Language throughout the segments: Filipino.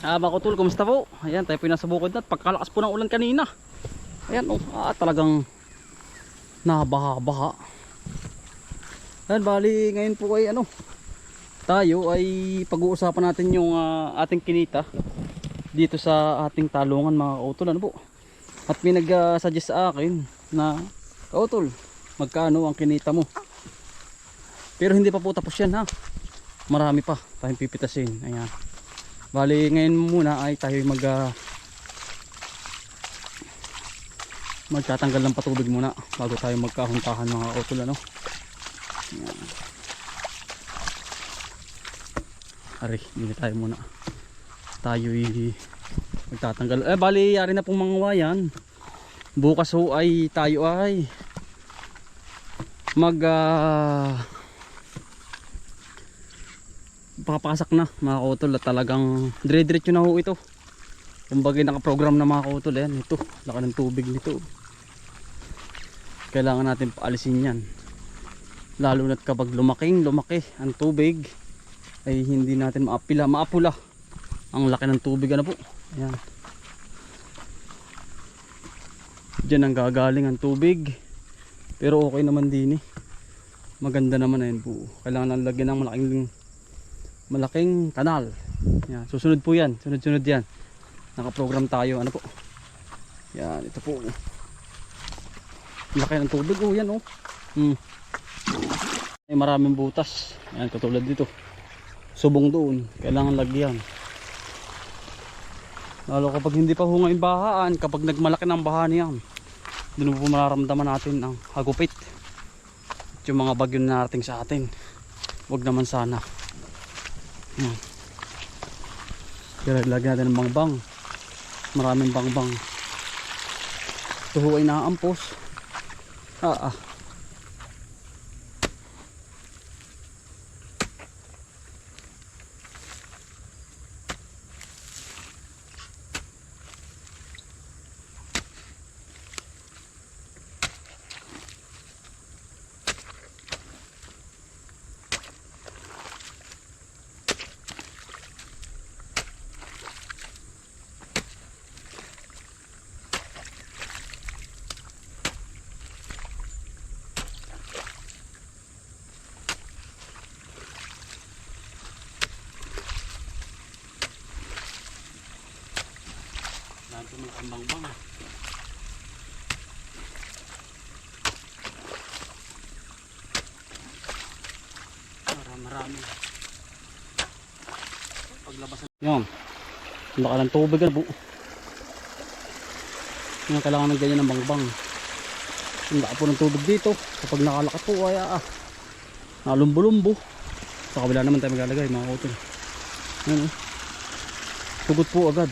Mga kutol, kumusta po? Ayan, tayo po nasa bukid na at pagkalakas po ng ulan kanina. Ayan, talagang nabaha-baha. Ayan, bali ngayon po ay tayo ay pag-uusapan natin yung ating kinita dito sa ating talungan mga kautol. Ano po? At may nag-suggest sa akin na, kautol, magkano ang kinita mo? Pero hindi pa po tapos yan ha. Marami pa tayong pipitasin. Ayan. Bali ngayon muna ay tayo magtatanggal ng patubig muna bago tayo magkahuntahan mga kautol. Ayan. Ari, hindi tayo muna. Tayo magtatanggal. Bali yari na pong mga wayan. Bukas ho ay tayo ay papasak na mga kautol at talagang dire-diretso na ho ito. Kumbaga nakaprogram na mga kautol. Ayan, ito, laki ng tubig nito. Kailangan natin paalisin yan. Lalo na't kapag lumaki ang tubig ay hindi natin maapula ang laki ng tubig. Ano po? Ayan. Diyan ang gagaling ang tubig. Pero okay naman din eh. Maganda naman na yun po. Kailangan lang lagyan ng malaking kanal. Yan. Susunod po yan. Sunod yan. Nakaprogram tayo. Ano po? Yan. Ito po. Laki ng tubig. Yan oh. Ay, maraming butas. Yan. Katulad dito. Subong doon. Kailangan lagyan. Lalo kapag hindi pa hungay bahaan. Kapag nagmalaki ng baha niyan. Doon po mararamdaman natin ang hagupit. At yung mga bagyo na narating sa atin. Huwag naman sana. Kaya lagyan natin ng bangbang. Maraming bangbang. Ito ho ay naaampos. Ito mga kambang-bang. Marami. Paglabasan. Yan. Laka ng tubig na po. Yan, kailangan ng ganyan ng bangbang. Ang laka po ng tubig dito. Kapag nakalakat po ay nalumbo-lumbo. Sa kabila naman tayo maglalagay mga kautol. Yan. Tugot po agad.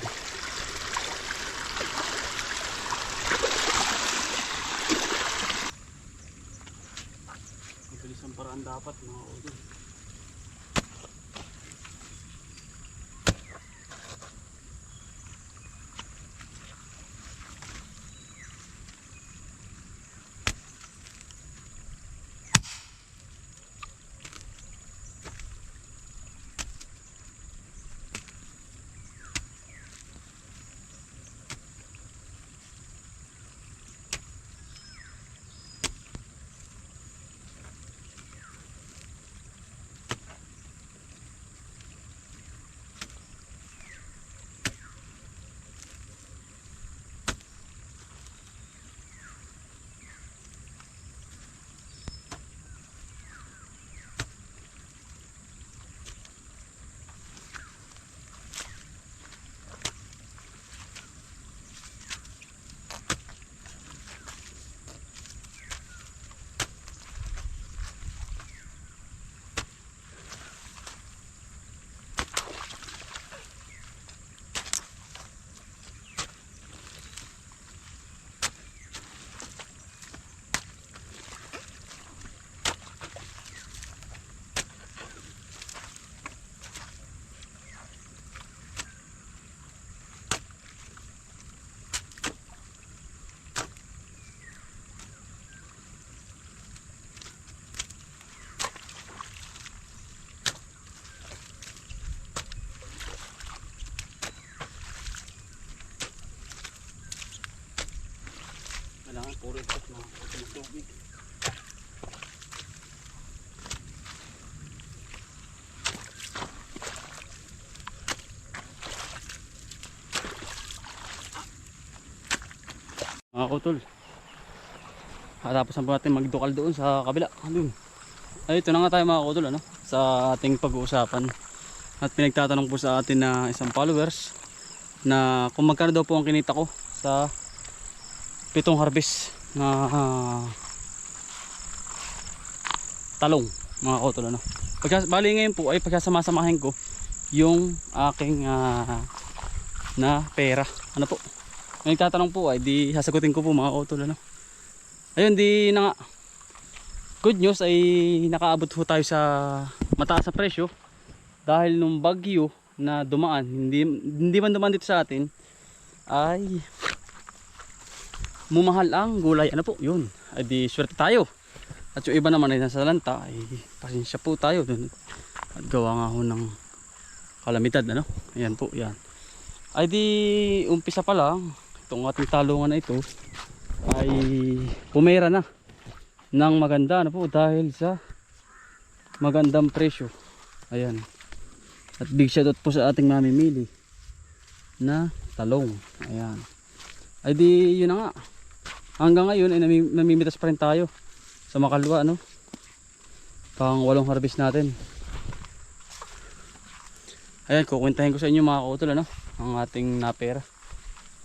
Ang paraan dapat mga kautol. Kailangan puro ito na tubig. Mga utol. Tapos na po natin magdukal doon sa kabila. Doon. Ay, ito na nga tayo mga utol, ano? Sa ating pag-uusapan. At pinagtatanong po sa atin na isang followers na kung magkano daw po ang kinita ko sa 7 harvest na talong mga utol, ano? Bali ngayon po ay pagkasamasamahin ko yung aking na pera. Ano po? May nagtatanong po ay di sasagutin ko po mga utol, ano? Ayun, di na nga. Good news ay nakaabot po tayo sa mataas na presyo dahil nung bagyo na dumaan, hindi man dumaan dito sa atin, ay mumahal ang gulay. Ano po? Yun. Ay di swerte tayo. At yung iba naman ay nasa lanta, ay pasensya po tayo dun. At gawa nga ho ng kalamidad, ano? Ayan po, yan. Ay di umpisa pa lang itong ating talungan na ito ay pumera na ng maganda, ano po, dahil sa magandang presyo. Ayan. At big shoutout po sa ating mamimili na talong. Ayan. Ay di yun na nga. Hanggang ngayon ay namimitas pa rin tayo sa makalwa, ano? Pang 8 harvest natin. Ayan, kukwentahin ko sa inyo mga kautol, ano? Ang ating napera.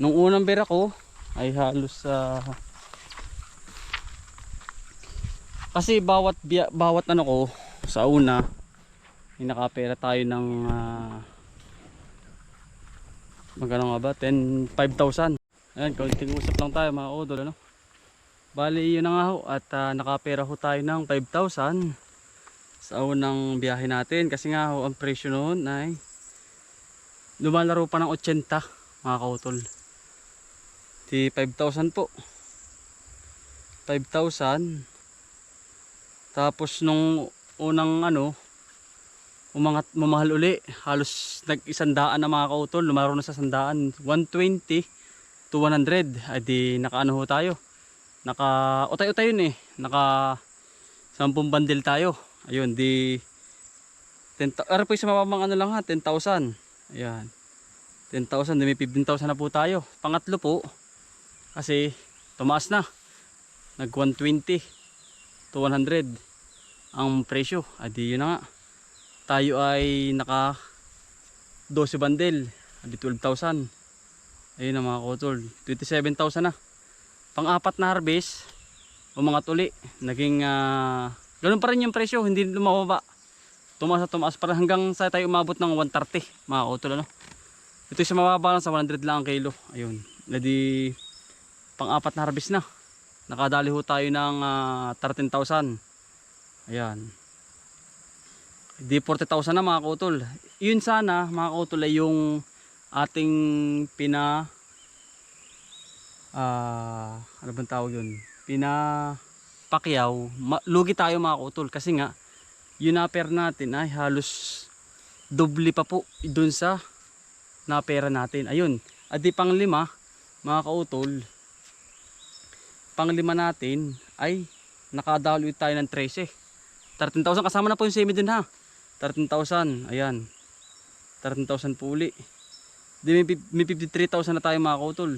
Nung unang pera ko ay halos kasi bawat ano ko sa una ay nakapera tayo ng magkano nga ba? 5,000. Ayan, konting usap lang tayo mga kautol, ano? Bali yun na nga ho. At nakapera ho tayo ng 5,000 sa unang biyahe natin. Kasi nga ho ang presyo noon ay lumalaro pa ng 80 mga kautol. Di 5,000 po. 5,000. Tapos nung unang ano, mamahal uli. Halos nag-100 na mga kautol. Lumaro na sa 100. 120 to 100. Ay di nakaano ho tayo. Naka utay-utay yun eh. Naka 10 bundle tayo. Ayun di 10,000. Ano po sa mababang ano lang ha, 10,000. Ayan. 10,000, may 15,000 na po tayo. Pangatlo po kasi tumaas na. Nag 120 to 100 ang presyo. Adi yun na nga. Tayo ay naka 12 bundle. Adi 12,000. Ayun na mga kautol. 27,000 na. Pang-apat na harvest, umangat uli. Naging ganun pa rin yung presyo, hindi lumababa. Tumaas na tumaas para hanggang sa tayo umabot ng 130 mga kautol, ano? Ito sa mababa lang sa 100 lang ang kilo. Ayun. Nadi pang-apat na harvest na. Nakadali ho tayo ng 13,000. Ayan. Di 40,000 na mga kautol. Yun sana mga kautol ay yung ating ano bang tawag yun? Pinapakyaw. Lugi tayo mga kautol kasi nga yung naper natin ay halos doble pa po dun sa napera natin. Ayun. At di pang 5 mga kautol. Pang 5 natin ay nakadaloy tayo ng 13. 13,000 kasama na po yung semi dun ha. 13,000. Ayan. 13,000 po uli. Di may 53,000 na tayo mga kautol.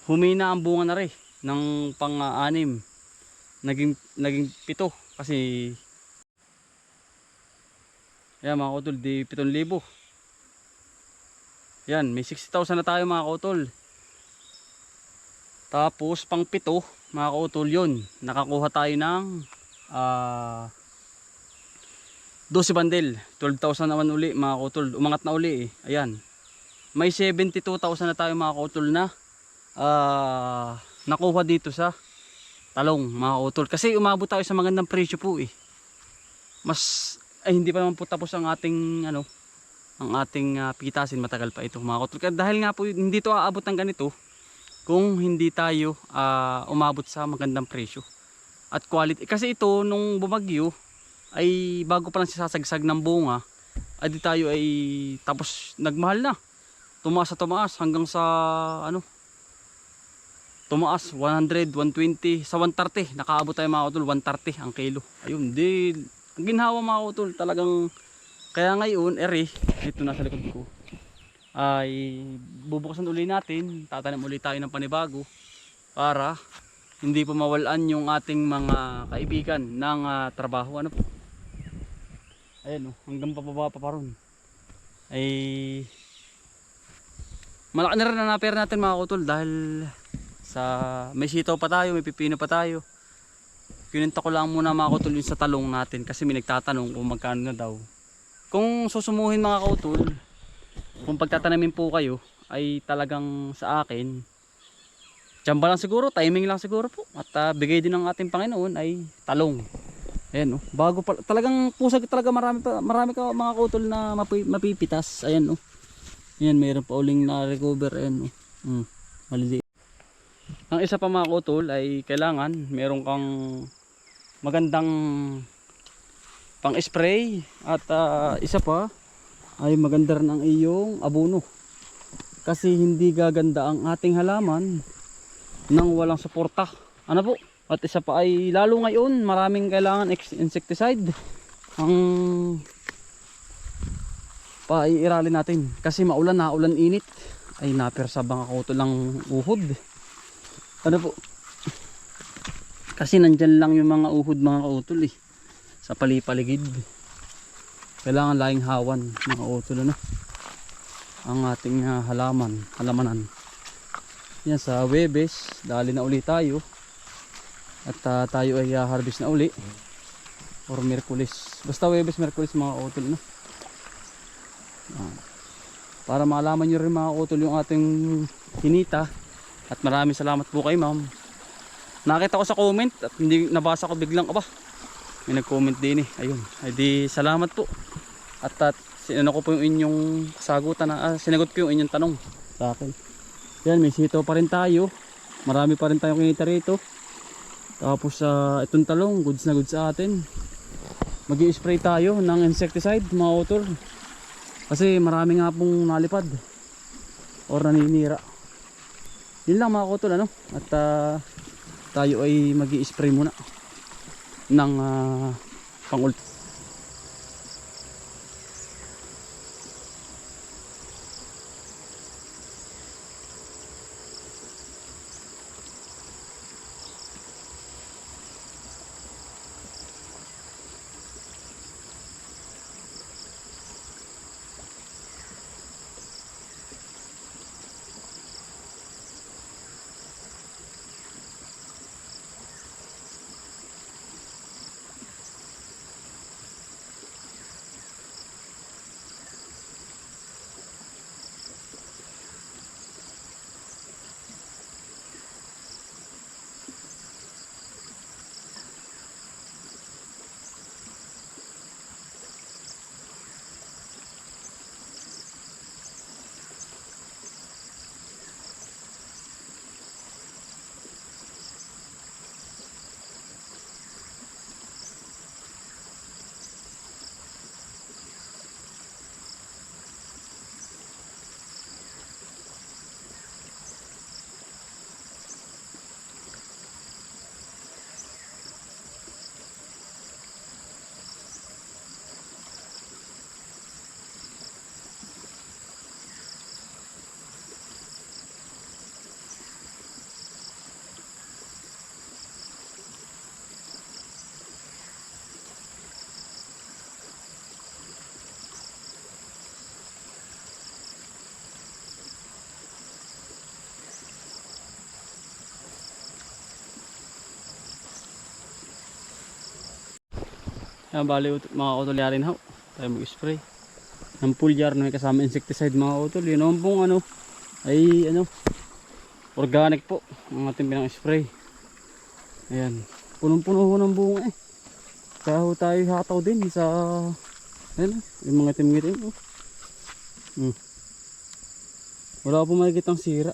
Humina ang bunga na rin ng pang-6. Naging 7 kasi yan mga kautol, di 7,000. Yan, may 60,000 na tayo mga kautol. Tapos pang 7 mga kautol yun. Nakakuha tayo ng 12 bundle. 12,000 naman uli mga kautol. Umangat na uli eh. Ayan. May 72,000 na tayo mga kautol na nakuha dito sa talong mga kautol. Kasi umabot tayo sa magandang presyo po eh. Hindi pa naman po tapos ang ating pitasin, matagal pa ito mga kautol. Dahil nga po hindi to aabot ng ganito kung hindi tayo umabot sa magandang presyo at quality. Kasi ito nung bumagyo ay bago pa lang sasagsag ng bunga, ay di tayo ay tapos nagmahal na. Tumaas hanggang sa tumaas 100, 120, sa 130 nakaabot tayo mga kautol, 130 ang kilo. Ayun, di ang ginhawa mga kautol talagang. Kaya ngayon ito nasa likod ko ay bubuksan uli natin, tatanim uli tayo ng panibago para hindi po mawalan yung ating mga kaibigan ng trabaho. Ano po, ayan hanggang pababa pa ron ay malaki na rin na naper natin mga kautol, dahil sa may sitaw pa tayo, may pipino pa tayo. Kininta ko lang muna mga kautol yung sa talong natin, kasi may nagtatanong kung magkano na daw. Kung susumuhin mga kautol, kung pagtatanamin po kayo ay talagang sa akin tsamba lang siguro, timing lang siguro po, at bigay din ng ating Panginoon ay talong. Ayan bago pa, talagang pusag talaga, marami ka mga kautol na mapipitas. Ayan ayan, mayroon pa uling na recover. Ayan maliliit. Ang isa pa mga kautol ay kailangan meron kang magandang pang spray, at isa pa ay maganda rin ang iyong abono, kasi hindi gaganda ang ating halaman nang walang suporta. Ano po? At isa pa ay lalo ngayon maraming kailangan insecticide ang paiiralin natin, kasi maulan na ulan init ay napersabang ako lang uhod. Ano po? Kasi nandyan lang yung mga uhod mga kautol sa palipaligid. Kailangan laing hawan mga kautol ang ating halamanan. Yan sa Webes, dali na uli tayo. At tayo ay harvest na uli. Or Miyerkules. Basta Webes, Miyerkules mga kautol para malaman nyo rin mga kautol yung ating hinita. At maraming salamat po kay ma'am. Nakita ko sa comment at hindi nabasa ko biglang, may nag-comment din ayun. Ay di salamat po. At sinano ko po yung inyong sagutan sinagot ko yung inyong tanong sa akin. Yan, may sitaw pa rin tayo. Marami pa rin tayong kinita rito. Tapos itong talong, goods na goods sa atin. Mag-i-spray tayo ng insecticide mga kautol. Kasi marami nga pong nalipad or naninira. Yun lang mga kautol At tayo ay mag-i-spray muna ng pang-ulti. Yan, bali mga kautol, yarin tayo mag-spray ng foliar na may kasama insecticide mga kautol. Yun naman pong ay organic po ang ating pinang-spray. Ayan, punong-puno ng bunga kaya tayo hataw din sa yung mga itim-itim wala po makikitang sira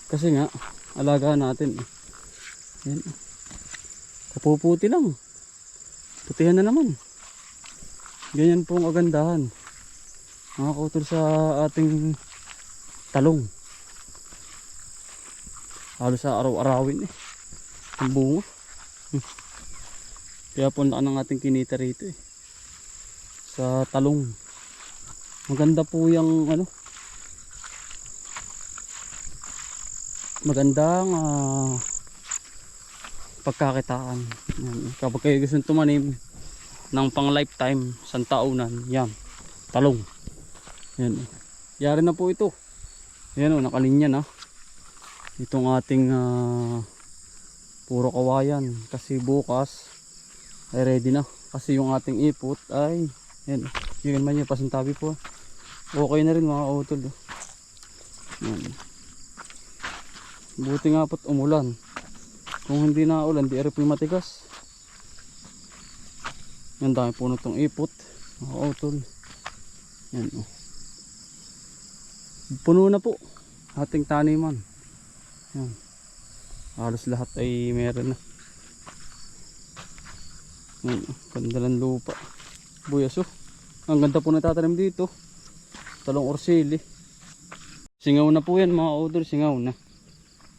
kasi nga alagaan natin Ayan, kapuputi lang, putihan na naman. Ganyan po ang kagandahan mga kautol sa ating talong. halos sa araw-arawin ang bunga. Kaya po ang ating kinita rito sa talong. Maganda po yung magandang pagkakitaan. Yan. Kapag kayo gusto tumanim ng pang lifetime sa taunan, yan, talong. Yan. Yari na po ito. Yan nakalinya na. Itong ating puro kawayan kasi bukas ay ready na. Kasi yung ating ipot ay yan. Yun man yung pasintabi po. Okay na rin mga kautol. Yan. Buti nga po't umulan. Kung hindi na ulan, di rin po matigas. Yan, dami puno itong ipot. Utol. Yan puno na po ating taniman. Yan. Halos lahat ay meron na. Yan, ganda ng lupa. Buyas ang ganda po natatanim dito. Talong orsili. Singaw na po yan mga utol. Singaw na.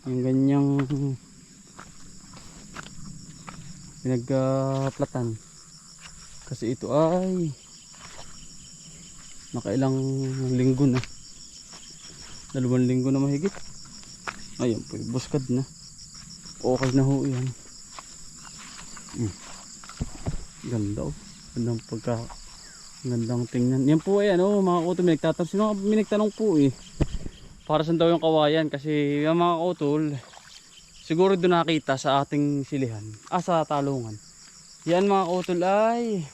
Yung ganyang pinagplatan kasi ito ay nakailang linggo na, 2 linggo na mahigit. Ayun po, buskad na, okay na ho yan. Ganda gandang tingnan yan po mga kautol. May nagtatanong po para saan daw yung kawayan kasi yung mga kautol siguro doon nakita sa ating silihan, sa talungan. Yan mga kautol ay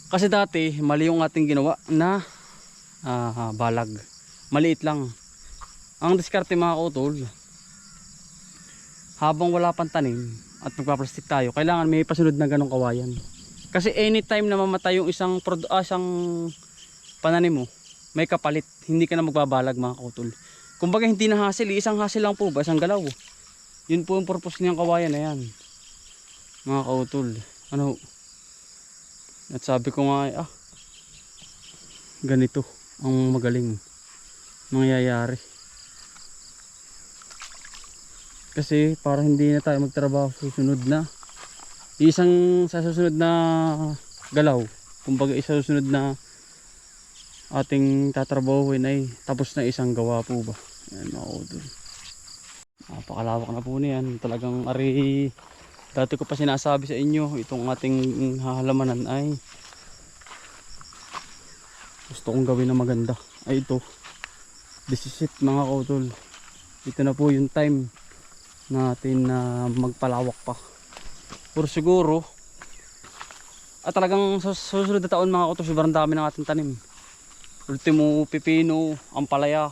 kasi dati mali yung ating ginawa na balag. Maliit lang. Ang diskarte mga kautol, habang wala pang tanim at magpaplastik tayo, kailangan may pasunod na ganong kawayan. Kasi anytime na mamatay yung isang pananim mo, may kapalit. Hindi ka na magbabalag mga kautol. Kumbaga hindi na hassle, isang hassle lang po ba, isang galaw. Yun po yung purpose niyang kawayan na yan mga kautol. At sabi ko nga ganito ang magaling mangyayari. Kasi para hindi na tayo magtrabaho susunod na sa susunod na galaw. Kumbaga isa susunod na ating tatrabahuin ay tapos na isang gawa po ba. Ayan mga kautol. Napakalawak na po niyan. Talagang dati ko pa sinasabi sa inyo, itong ating halamanan ay gusto kong gawin na maganda. Ay ito, disisit mga kautol. Ito na po yung time natin na magpalawak pa. Pero siguro talagang sa susunod na taon mga kautol, sobrang dami ng ating tanim. Ultimo, pipino, ampalaya,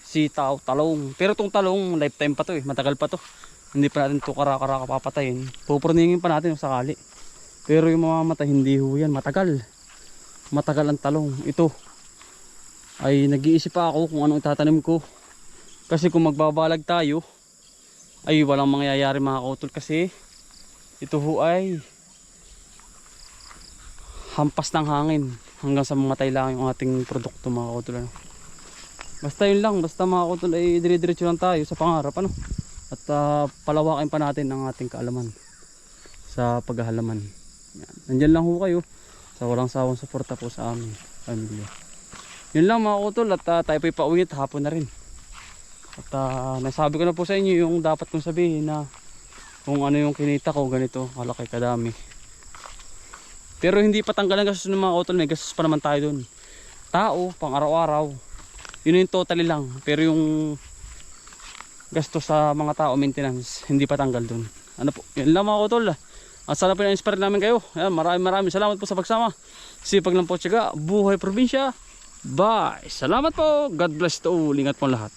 sitaw, talong. Pero itong talong, lifetime pa to matagal pa to. Hindi pa natin ito kara-kara papatayin. Pupurningin pa natin kung sakali. Pero yung mamamatay, hindi ho yan. Matagal ang talong. Ito ay nag-iisip pa ako kung anong itatanim ko. Kasi kung magbabalag tayo, ay walang mangyayari mga kautol. Kasi ito ho ay hampas ng hangin hanggang sa mamatay lang yung ating produkto mga kautol. Basta yun lang, basta mga kautol ay dire-diretso lang tayo sa pangarap at palawakin pa natin ang ating kaalaman sa paghahalaman. Nandyan lang ho kayo sa walang sawang suporta po sa aming pamilya. Yun lang mga kautol, at tayo po'y pauwi, hapon na rin. At nasabi ko na po sa inyo yung dapat kong sabihin na kung ano yung kinita ko, ganito kalaki kadami. Pero hindi pa tanggal ang gastos ng mga kautol, may gastos pa naman tayo dun. Tao, pang araw-araw, yun yung totally lang. Pero yung gastos sa mga tao, maintenance, hindi pa tanggal dun. Yun lang mga kautol. At sana po na-inspire namin kayo. Ayan, maraming salamat po sa pagsama. Sipag lang po, tiyaga, buhay probinsya. Bye! Salamat po! God bless to all. Ingat po lahat.